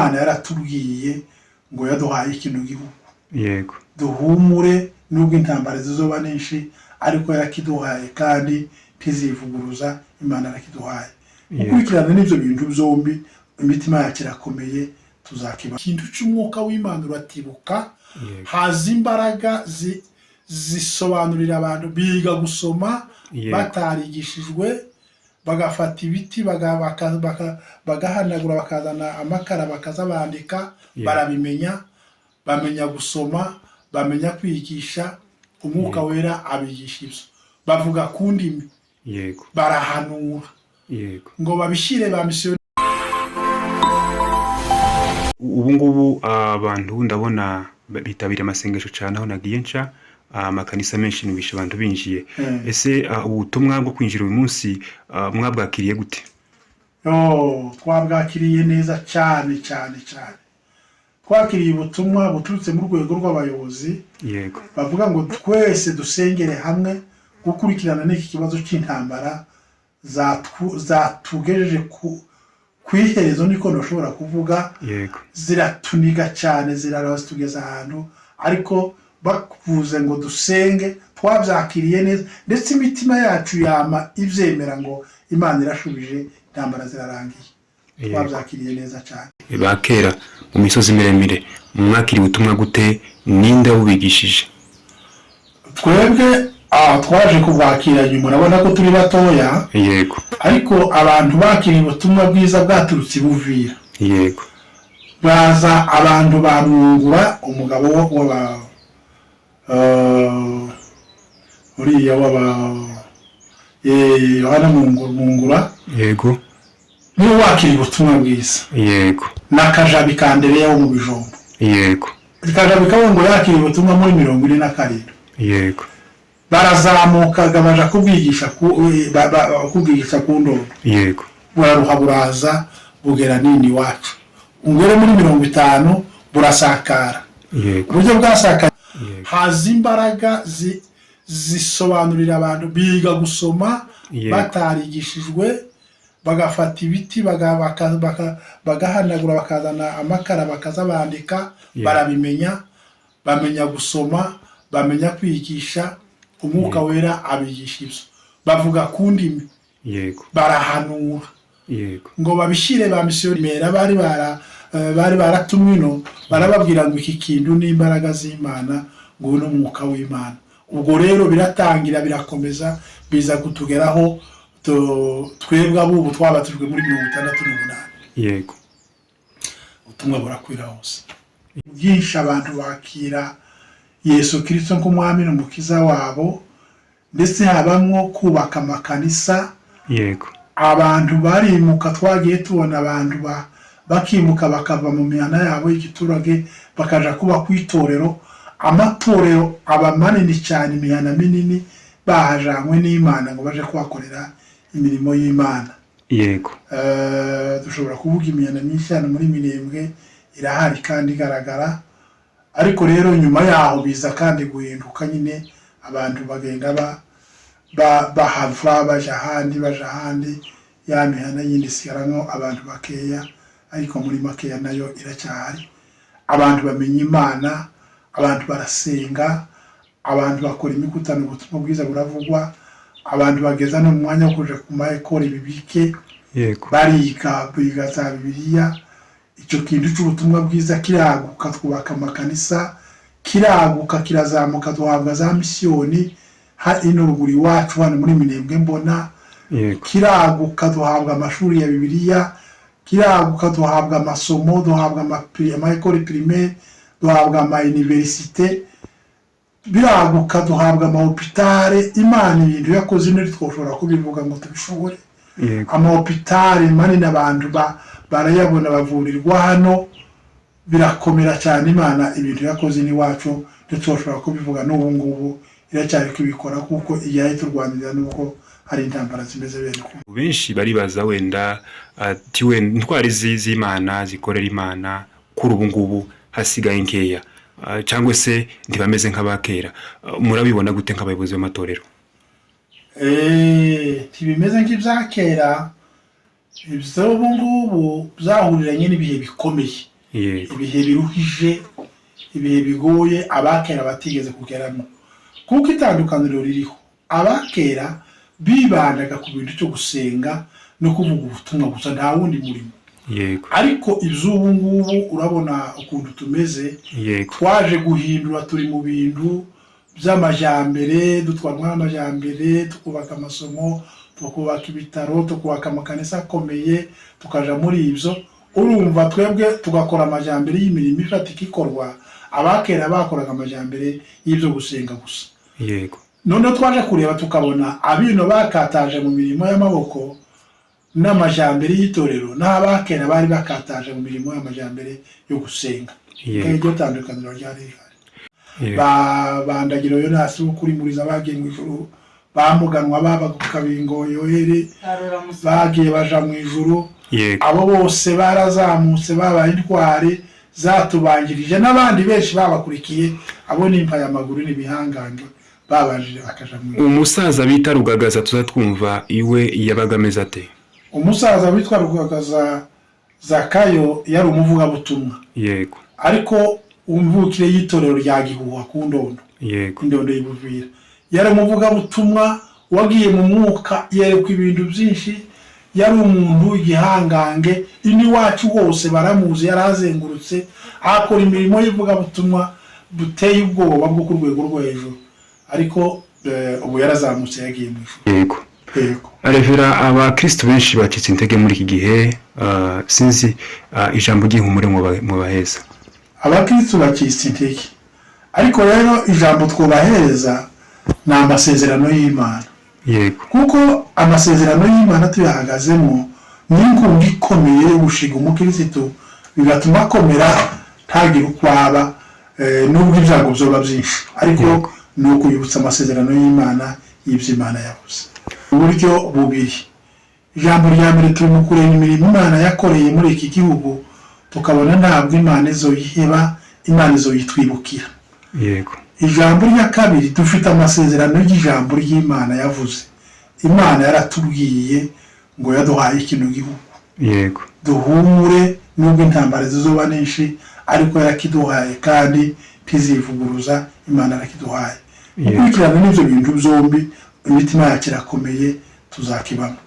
Imana yaratubwiye ngo yaduhaye ikintu gihugu. Yego. Duhumure nubwo intambara zizoba nyinshi ariko yarakiduhaye kandi tizivuguruza. Imana yarakiduhaye. Ukurikirana n'ivyo bintu byombi imitima yacu irakomeye tuzakiba. Ikintu cy'umwuka w'Imana uratibuka haza imbaraga zisobanurira abantu biga gusoma batarigishijwe bagafata ibiti bagahanagura bakazana amakara bakazabandika barabimenya bamenya gusoma bamenya kwigisha umwuka wera abigisha ibyo bavuga kundimi barahanura ngo babishire ba misiyoni. Ubu ngubu abantu ndabona bitabira amasengesho cyane aho nagiye nca amakanisa menshi nibisha abantu binjiye. Ese ubutumwa bwo kwinjira uyu munsi mwabwakiriye gute? Twabwakiriye neza cyane. Twakiriye ubutumwa buturutse mu rwego rw'abayobozi bavuga ngo twese dusengere hamwe gukurikirana n'iki kibazo cy'intambara zatugejeje kwiherezo niko nashobora kuvuga. Ziratuniga cyane zitugeza ahantu ariko bakuze ngo dusenge twabyakiriye neza ndetse imitima yacu yama ibyemera ngo Imana irashubije intambara zirarangiye. Twabyakiriye neza cyane. Bakera mu misozi miremire mwakiriye ubutumwa gute ninde ubigishije? Twebwe twaje kubwakira nyuma urabona ko turi batoya. Ariko abantu bakiriye ubutumwa bwiza bwaturutse Buvira. Baza abantu bamwungura umugabo w'aba uriya Yohana Mungura. Niwe wakiriye ubutumwa bwiza. Nakajabi Kandereya wo mu Bijombo. Kajabi kawo ngo yakiriye ubutumwa muri 47. Barazamukaga baja kubwigisha ku Ndoro. Buraruha buraza bugera nini wacu. Ungere muri 50 burasakara. Uburyo bwasakara haza imbaraga zisobanurira abantu biga gusoma batarigishijwe bagafata ibiti bagahanagura bakazana amakara bakazabandika barabimenya bamenya gusoma bamenya kwigisha umwuka wera abigisha ibyo bavuga kundimi barahanura ngo babishire ba misiyoni bari baratumwino barababwira ngo iki kintu n'imbaraga z'Imana ngo n'umwuka w'Imana. Ubwo rero biratangira birakomeza biza kutugeraho twebwe abubu twabatujwe muri 68. Ubutumwa burakwira hose. Byinshi abantu bakira Yesu Kristo nk'umwami n'umukiza wabo ndetse habamwo kubaka amakanisa. Abantu barimuka twagiye tubona abantu bakimuka bakava mu mihana yabo y'igiturage bakaja kuba kwitorero. Amatorero abamanini cyane imihana minini bahajanywe n'Imana ngo baje kwakorera imirimo y'Imana. Dushobora kuvuga imihana myinshi cyane muri Minembwe irahari kandi igaragara ariko rero nyuma yaho biza kandi guhinduka nyine abantu bagenda bahava baja handi ya mihana yindi sigaramo abantu bakeya ariko muri makeya nayo iracyahari. Abantu bamenya Imana, abantu barasenga, abantu bakora imikutano ubutumwa bwiza buravugwa, abantu bageza no mu mwanya wo kuja ku maekole bibike biga za Bibiliya. Icyo kintu cy'ubutumwa bwiza kiraguka twubaka amakanisa kiraguka kirazamuka duhabwa za misiyoni ino ruguru wacu hano muri Minembwe mbona. Kiraguka duhabwa amashuri ya Bibiliya, kiraguka duhabwa amasomo, duhabwa amaekole primaire, duhabwa ama université, biraguka duhabwa ama hopitale. Imana ibintu yakoze nuri twoshobora kubivuga ngo tubishobore. Ama hopitale manini abantu barayabona bavurirwa hano birakomera cyane. Imana ibintu yakoze ni wacu twoshobora kubivuga n'ubu ngubu iracyari kubikora kuko iyaye turwanira nuko hari intambara zimeze bene ko benshi baribaza wenda ati wenda intwari z'Imana zikorera Imana kuri ubu ngubu hasigaye nkeya cyangwa se ntibameze nk'abakera. Murabibona gute nk'abayobozi b'amatorero? Tibimeze nk'ibyakera. Ibyo ubu ngubu byahuriranye n'ibihe bikomeye. ibihe biruhije, ibihe bigoye abakera batigeze kugeramo. Kuko itandukaniro ririho, abakera bibandaga ku bintu cyo gusenga no kuvuga ubutumwa gusa, nta wundi murimo. Ariko iby'ubu ngubu urabona ukuntu tumeze, twaje guhindura, turi mu bintu by'amajyambere, dutwarwa n'amajyambere, tukubaka amasomo, tukubaka ibitaro, tukubaka amakanisa akomeye, tukaja muri ibyo. Urumva twebwe tugakora amajyambere y'imirimo ifatika ikorwa, abakera bakoraga amajyambere y'ibyo gusenga gusa. None twaje kureba tukabona abino bakataje mu mirimo y'amaboko n'amajyambere y'itorero, n'abakera bari bakataje mu mirimo y'amajyambere yo gusenga. Iryo tandukaniro ryari rihari. Bandagiro Yonasi kuri Muriza bagiye mu ijuru, bamuganwa baba ku Kabingo Yoheri bagiye baja mu ijuru. Abo bose barazamutse babaye intwari zatubanjirije, n'abandi benshi babakurikiye, abo nimpa y'amaguru n'ibihangange babajije bakaja mu ijuru. Umusaza bita Rugagaza tuzatwumva iwe yabagameza ate? Umusaza witwa Rugagaza Zakayo yari umuvuga butumwa. Ariko umvukire y'itorero rya Gihuha ku Ndondo. Indondo y'Ibuvira. Yari umuvuga butumwa wagiye mu mwuka, yerekwa ibintu byinshi, yari umuntu w'igihangange, ini wacu hose baramuzi, yarazengurutse akora imirimo y'ivuga butumwa buteye ubwoba bwo ku rwego rwo hejuru. Ariko ubu yarazamutse yagiye mu ijuru. Revera, abakristo benshi bacitse intege muri iki gihe, sinzi ijambo ry'ihumure mu baheza. Abakristo bacitse intege, ariko rero ijambo twubaheza ni amasezerano y'Imana. Kuko amasezerano y'Imana tuyahagazemo ni inkunga ikomeye yo gushiga umukristo, bigatuma akomera ntagire ukwaba nubwo ibyago byoba byinshi, ariko ni ukuyibutsa amasezerano y'Imana y'iby'Imana yavuze. Uburyo bubiri. Ijambo rya mbere turi mu kureba imirimo Imana yakoreye muri iki gihugu, tukabona ntabwo Imana izoyiheba, Imana izoyitwibukira. Ijambo rya kabiri, dufite amasezerano y'ijambo ry'Imana yavuze. Imana yaratubwiye ngo yaduhaye kino gihugu. Duhumure nubwo intambara zizoba nyinshi, ariko yarakiduhaye kandi tizivuguruza. Imana yarakiduhaye. Ukurikirana n'ibyo bintu byombi, imitima yacu irakomeye, tuzakibamo.